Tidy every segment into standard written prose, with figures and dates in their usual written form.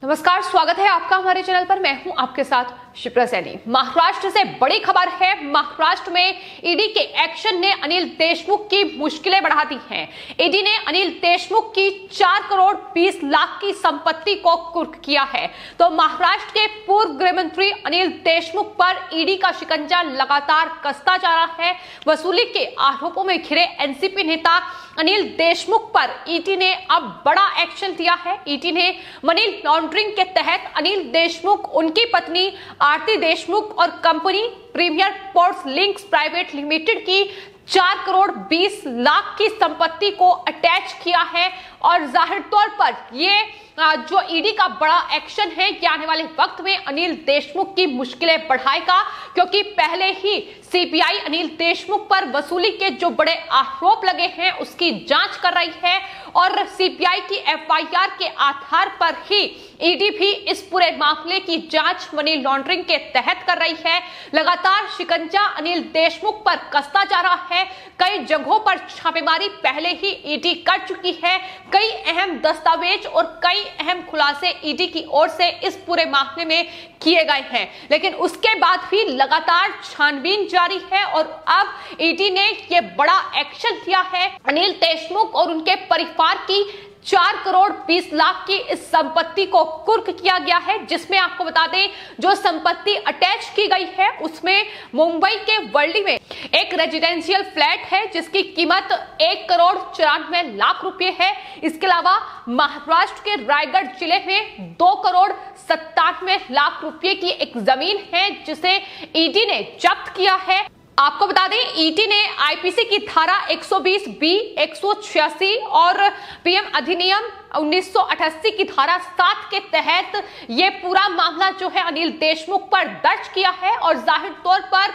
नमस्कार, स्वागत है आपका हमारे चैनल पर। मैं हूं आपके साथ शिप्रा सैनी। महाराष्ट्र से बड़ी खबर है। महाराष्ट्र में ईडी के एक्शन ने अनिल देशमुख की मुश्किलें बढ़ा दी हैं। ईडी ने अनिल देशमुख की 4 करोड़ 20 लाख की संपत्ति को कुर्क किया है। तो महाराष्ट्र के पूर्व गृह मंत्री अनिल देशमुख पर ईडी का शिकंजा लगातार कसता जा रहा है। वसूली के आरोपों में घिरे एनसीपी नेता अनिल देशमुख पर ईडी ने अब बड़ा एक्शन लिया है। ईडी ने मनी लॉन्ड्रिंग के तहत अनिल देशमुख, उनकी पत्नी आरती देशमुख और company premier ports links private limited की 4 करोड़ 20 लाख की संपत्ति को अटैच किया है। और जाहिर तौर पर ये जो ईडी का बड़ा एक्शन है, ये आने वाले वक्त में अनिल देशमुख की मुश्किलें बढ़ाएगा, क्योंकि पहले ही सीबीआई अनिल देशमुख पर वसूली के जो बड़े आरोप लगे हैं उसकी जांच कर रही है। और सीबीआई की एफआईआर के आधार पर ही ईडी भी इस पूरे मामले की जांच मनी लॉन्ड्रिंग के तहत कर रही है। लगातार शिकंजा अनिल देशमुख पर कसता जा रहा है। कई जगहों पर छापेमारी पहले ही ईडी कर चुकी है। कई अहम दस्तावेज और कई अहम खुलासे ईडी की ओर से इस पूरे मामले में किए गए हैं, लेकिन उसके बाद भी लगातार छानबीन जारी है। और अब ईडी ने यह बड़ा एक्शन लिया है। अनिल देशमुख और उनके परिवार की 4 करोड़ 20 लाख की इस संपत्ति को कुर्क किया गया है, जिसमें आपको बता दें जो संपत्ति अटैच की गई है उसमें मुंबई के वर्ली में एक रेजिडेंशियल फ्लैट है जिसकी कीमत 1 करोड़ 94 लाख रुपए है। इसके अलावा महाराष्ट्र के रायगढ़ जिले में 2 करोड़ 97 लाख रुपए की एक जमीन है जिसे ईडी ने जब्त किया है। आपको बता दें ईडी ने आईपीसी की धारा 120B, 186 और पीएम अधिनियम 1988 की धारा 7 के तहत ये पूरा मामला जो है अनिल देशमुख पर दर्ज किया है। और जाहिर तौर पर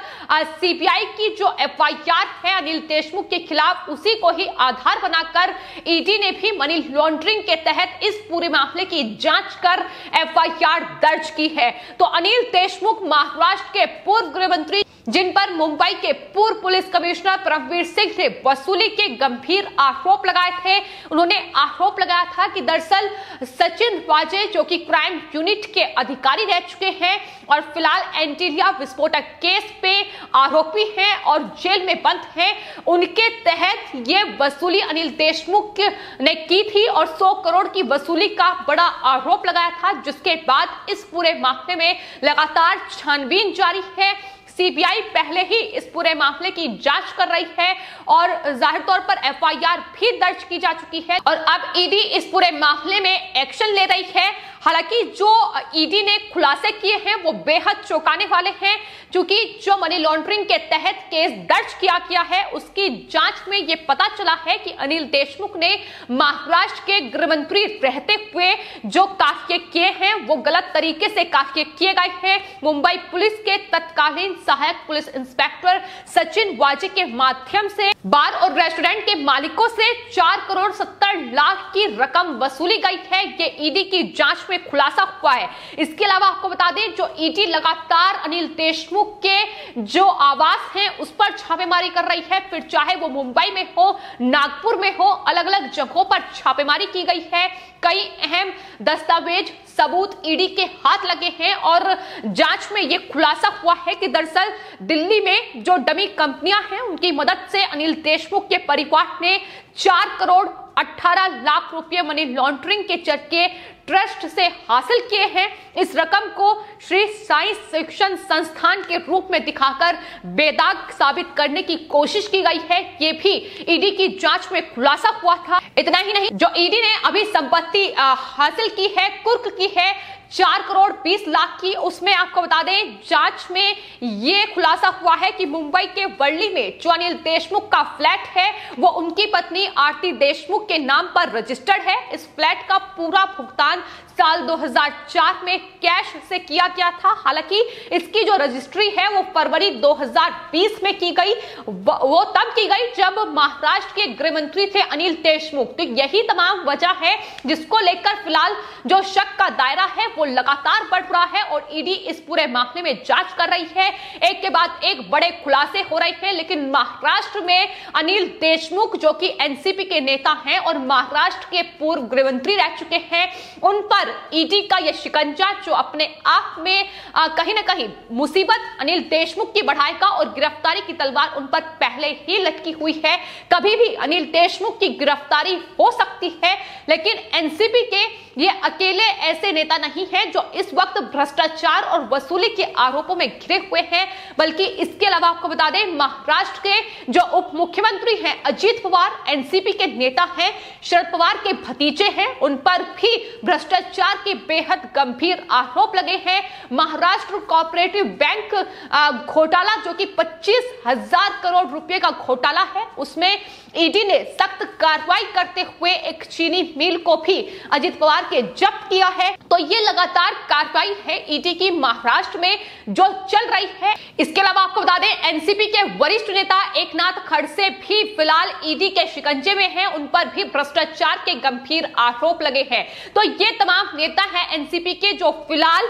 सीबीआई की जो एफआईआर है अनिल देशमुख के खिलाफ, उसी को ही आधार बनाकर ईडी ने भी मनी लॉन्ड्रिंग के तहत इस पूरे मामले की जांच कर एफआईआर दर्ज की है। तो अनिल देशमुख महाराष्ट्र के पूर्व गृह मंत्री, जिन पर मुंबई के पूर्व पुलिस कमिश्नर परमवीर सिंह ने वसूली के गंभीर आरोप लगाए थे। उन्होंने आरोप लगाया था कि दरअसल सचिन वाजे, जो कि क्राइम यूनिट के अधिकारी रह चुके हैं और फिलहाल एंटीलिया विस्फोटक केस पे आरोपी हैं और जेल में बंद हैं, उनके तहत ये वसूली अनिल देशमुख ने की थी और 100 करोड़ की वसूली का बड़ा आरोप लगाया था। जिसके बाद इस पूरे मामले में लगातार छानबीन जारी है। सीबीआई पहले ही इस पूरे मामले की जांच कर रही है और जाहिर तौर पर एफआईआर भी दर्ज की जा चुकी है और अब ईडी इस पूरे मामले में एक्शन ले रही है। हालांकि जो ईडी ने खुलासे किए हैं वो बेहद चौंकाने वाले हैं, क्योंकि जो मनी लॉन्ड्रिंग के तहत केस दर्ज किया गया है उसकी जांच में ये पता चला है कि अनिल देशमुख ने महाराष्ट्र के गृह मंत्री रहते हुए जो कार्य किए हैं वो गलत तरीके से कार्य किए गए हैं। मुंबई पुलिस के तत्कालीन सहायक पुलिस इंस्पेक्टर सचिन वाजे के माध्यम से बार और रेस्टोरेंट के मालिकों से 4 करोड़ 70 लाख की रकम वसूली गई है। ये ईडी की जांच में खुलासा हुआ है। इसके अलावा आपको बता दें जो ईडी लगातार अनिल देशमुख के जो आवास हैं उस पर छापेमारी कर रही है, फिर चाहे वो मुंबई में हो, नागपुर में हो, अलग अलग जगहों पर छापेमारी की गई है। कई अहम दस्तावेज सबूत ईडी के हाथ लगे हैं और जांच में यह खुलासा हुआ है कि दरअसल दिल्ली में जो डमी कंपनियां हैं उनकी मदद से अनिल देशमुख के परिवार ने 4 करोड़ 18 लाख रुपए मनी लॉन्ड्रिंग के चर्चे ट्रस्ट से हासिल किए हैं। इस रकम को श्री साई शिक्षण संस्थान के रूप में दिखाकर बेदाग साबित करने की कोशिश की गई है। ये भी ईडी की जांच में खुलासा हुआ था। इतना ही नहीं, जो ईडी ने अभी संपत्ति हासिल की है, कुर्क की है 4 करोड़ 20 लाख की, उसमें आपको बता दें जांच में ये खुलासा हुआ है कि मुंबई के वर्ली में जो अनिल देशमुख का फ्लैट है वो उनकी पत्नी आरती देशमुख के नाम पर रजिस्टर्ड है। इस फ्लैट का पूरा भुगतान साल 2004 में कैश से किया गया था। हालांकि इसकी जो रजिस्ट्री है वो फरवरी 2020 में की गई, वो तब की गई जब महाराष्ट्र के गृह मंत्री थे अनिल देशमुख। तो यही तमाम वजह है जिसको लेकर फिलहाल जो शक का दायरा है वो लगातार बढ़ रहा है और ईडी इस पूरे मामले में जांच कर रही है। एक के बाद एक बड़े खुलासे हो रहे हैं, लेकिन महाराष्ट्र में अनिल देशमुख जो कि एनसीपी के नेता हैं और महाराष्ट्र के पूर्व गृह मंत्री रह चुके हैं, उन पर पर ईडी का यह शिकंजा जो अपने आप में कहीं ना कहीं मुसीबत अनिल देशमुख की बढ़ाएगा और गिरफ्तारी की तलवार उन पर पहले ही लटकी हुई है। कभी भी अनिल देशमुख की गिरफ्तारी हो सकती है, लेकिन एनसीपी के ये अकेले ऐसे नेता नहीं हैं जो इस वक्त भ्रष्टाचार और वसूली के आरोपों में घिरे हुए हैं, बल्कि इसके अलावा आपको बता दें महाराष्ट्र के जो उप मुख्यमंत्री हैं अजीत पवार, एनसीपी के नेता हैं, शरद पवार के भतीजे हैं, उन पर भी भ्रष्टाचार के बेहद गंभीर आरोप लगे हैं। महाराष्ट्र कोऑपरेटिव बैंक घोटाला जो कि 25,000 करोड़ रुपए का घोटाला है, उसमें ईडी ने सख्त कार्रवाई करते हुए एक चीनी मिल को भी अजीत पवार के जब्त किया है। तो ये लगातार कार्रवाई है ईडी की महाराष्ट्र में जो चल रही है। इसके अलावा आपको बता दें एनसीपी के वरिष्ठ नेता एकनाथ खड़से भी फिलहाल ईडी के शिकंजे में हैं, उन पर भी भ्रष्टाचार के गंभीर आरोप लगे हैं। तो ये तमाम नेता हैं एनसीपी के जो फिलहाल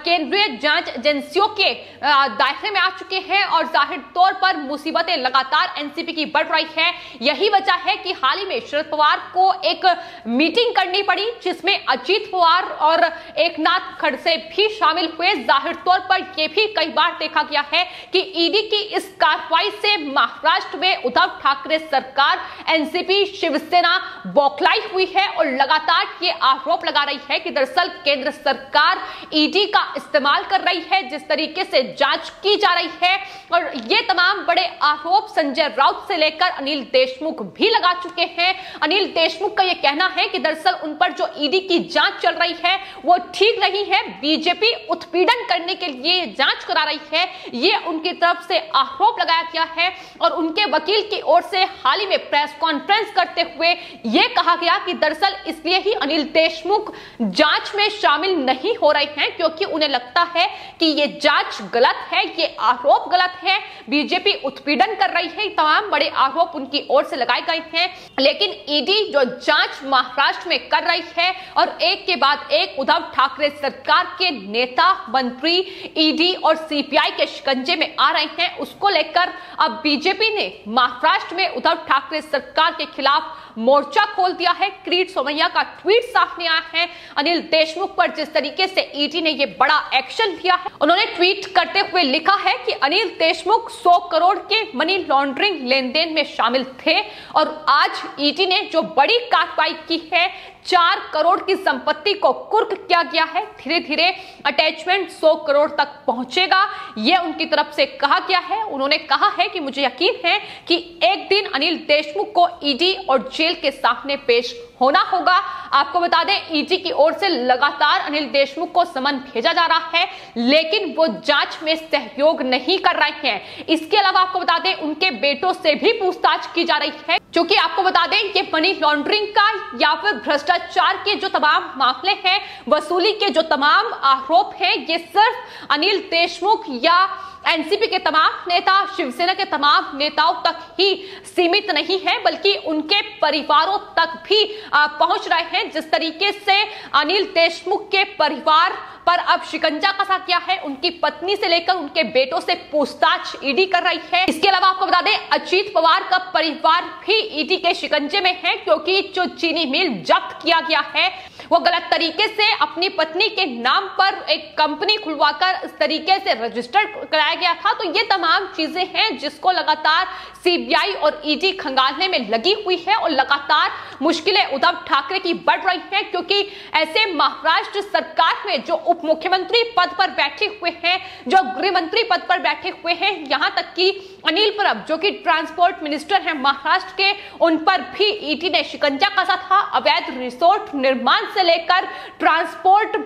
केंद्रीय जांच एजेंसियों के दायरे में आ चुके हैं और जाहिर तौर पर मुसीबतें लगातार एनसीपी की बढ़ रही है। यही वजह है कि हाल ही में शरद पवार को एक मीटिंग करनी पड़ी जिसमें अजीत पवार और एकनाथ खड़से भी शामिल हुए। जाहिर तौर पर यह भी कई बार देखा गया है कि ईडी की इस कार्रवाई से महाराष्ट्र में उद्धव ठाकरे सरकार, एनसीपी, शिवसेना बौखलाई हुई है और लगातार ये आरोप लगा रही है कि दरअसल केंद्र सरकार ईडी का इस्तेमाल कर रही है, जिस तरीके से जांच की जा रही है। और ये तमाम बड़े आरोप संजय राउत से लेकर अनिल देशमुख भी लगा चुके हैं। अनिल देशमुख का यह कहना है कि दरअसल उन पर जो ईडी की जांच चल रही है वो ठीक नहीं है, बीजेपी उत्पीड़न करने के लिए जांच करा रही है, ये उनकी तरफ से आरोप लगाया गया है। और उनके वकील की ओर से हाल ही में प्रेस कॉन्फ्रेंस करते हुए यह कहा गया कि दरअसल इसलिए ही अनिल देशमुख जांच में शामिल नहीं हो रहे हैं क्योंकि उन्हें लगता है कि ये जांच गलत है, ये आरोप गलत है, बीजेपी उत्पीड़न कर रही है। तमाम बड़े आरोप उनकी ओर से लगाए गए हैं, लेकिन ईडी जो जांच महाराष्ट्र में कर रही है और एक के बाद एक उद्धव ठाकरे सरकार के नेता, मंत्री ईडी और सीपीआई के शिकंजे में आ रहे हैं, उसको लेकर अब बीजेपी ने महाराष्ट्र में उद्धव ठाकरे सरकार के खिलाफ मोर्चा खोल दिया है। किरीट सोमैया का ट्वीट सामने आया है अनिल देशमुख पर, जिस तरीके से ईडी ने यह बड़ा एक्शन लिया है। उन्होंने ट्वीट करते हुए लिखा है कि अनिल देशमुख 100 करोड़ के मनी लॉन्ड्रिंग लेन देन में शामिल थे और आज ईडी ने जो बड़ी कार्रवाई की है, 4 करोड़ की संपत्ति को कुर्क किया गया है। धीरे धीरे अटैचमेंट 100 करोड़ तक पहुंचेगा, यह उनकी तरफ से कहा गया है। उन्होंने कहा है कि मुझे यकीन है कि एक दिन अनिल देशमुख को ईडी और जेल के सामने पेश होना होगा। आपको बता दें ईडी की ओर से लगातार अनिल देशमुख को समन भेजा जा रहा है, लेकिन वो जांच में सहयोग नहीं कर रहे हैं। इसके अलावा आपको बता दें उनके बेटों से भी पूछताछ की जा रही है, क्योंकि आपको बता दें कि मनी लॉन्ड्रिंग का या फिर भ्रष्टाचार के जो तमाम मामले हैं, वसूली के जो तमाम आरोप हैं, ये सिर्फ अनिल देशमुख या एनसीपी के तमाम नेता, शिवसेना के तमाम नेताओं तक ही सीमित नहीं है, बल्कि उनके परिवारों तक भी पहुंच रहे हैं। जिस तरीके से अनिल देशमुख के परिवार पर अब शिकंजा कसा गया है, उनकी पत्नी से लेकर उनके बेटों से पूछताछ ईडी कर रही है। इसके अलावा आपको बता दें अजीत पवार का परिवार भी ईडी के शिकंजे में है, क्योंकि जो चीनी मिल जब्त किया गया है वो गलत तरीके से अपनी पत्नी के नाम पर एक कंपनी खुलवाकर इस तरीके से रजिस्टर कराया गया था। तो ये तमाम चीजें हैं जिसको लगातार सीबीआई और ईडी खंगालने में लगी हुई है और लगातार मुश्किलें उद्धव ठाकरे की बढ़ रही हैं, क्योंकि ऐसे महाराष्ट्र सरकार में जो उप मुख्यमंत्री पद पर बैठे हुए हैं, जो गृह मंत्री पद पर बैठे हुए हैं, यहां तक कि अनिल परब जो कि ट्रांसपोर्ट मिनिस्टर हैं महाराष्ट्र के, उन पर भी ईडी ने शिकंजा कसा था। अवैध रिसोर्ट निर्माण से लेकर ट्रांसपोर्ट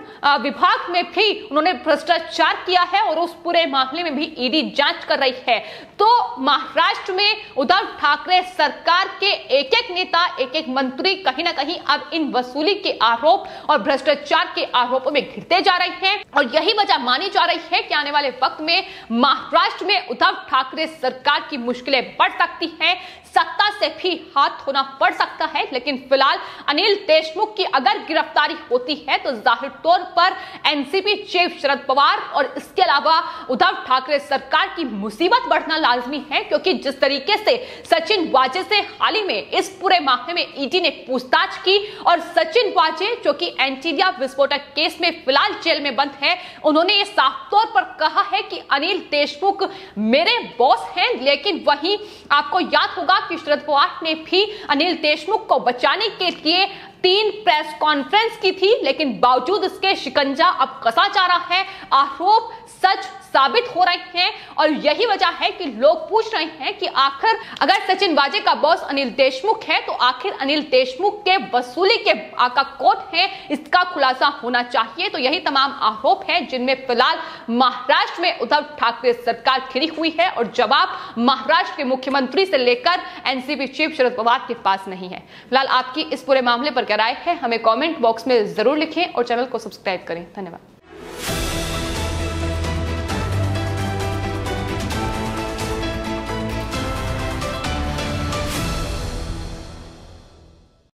विभाग में भी उन्होंने भ्रष्टाचार किया है और उस पूरे मामले में भी ईडी जांच कर रही है। तो महाराष्ट्र में उद्धव ठाकरे सरकार के एक एक नेता, एक एक मंत्री कहीं ना कहीं अब इन वसूली के आरोप और भ्रष्टाचार के आरोपों में घिरते जा रहे हैं और यही वजह मानी जा रही है कि आने वाले वक्त में महाराष्ट्र में उद्धव ठाकरे सरकार की मुश्किलें बढ़ सकती हैं, सत्ता से भी हाथ धोना पड़ सकता है। लेकिन फिलहाल अनिल देशमुख की अगर गिरफ्तारी होती है तो जाहिर तौर पर एनसीपी चीफ शरद पवार और इसके अलावा उद्धव ठाकरे ठाकरे सरकार की मुसीबत बढ़ना लाजमी है, क्योंकि जिस तरीके से सचिन वाजे से हाल ही में इस पूरे मामले में ईडी ने पूछताछ की और सचिन वाजे जो कि एंटीलिया विस्फोटक केस में फिलहाल जेल में बंद है, उन्होंने ये साफ तौर पर कहा है कि अनिल देशमुख मेरे बॉस हैं। लेकिन वहीं आपको याद होगा कि शरद पवार ने भी अनिल देशमुख को बचाने के लिए 3 प्रेस कॉन्फ्रेंस की थी, लेकिन बावजूद इसके शिकंजा अब कसा जा रहा है। आरोप सच साबित हो रहे हैं और यही वजह है कि लोग पूछ रहे हैं कि आखिर अगर सचिन वाजे का बॉस अनिल देशमुख है तो आखिर अनिल देशमुख के वसूली के आका कौन है, इसका खुलासा होना चाहिए। तो यही तमाम आरोप हैं जिनमें फिलहाल महाराष्ट्र में उद्धव ठाकरे सरकार घिरी हुई है और जवाब महाराष्ट्र के मुख्यमंत्री से लेकर एनसीपी चीफ शरद पवार के पास नहीं है। फिलहाल आपकी इस पूरे मामले पर क्या राय है, हमें कमेंट बॉक्स में जरूर लिखें और चैनल को सब्सक्राइब करें। धन्यवाद।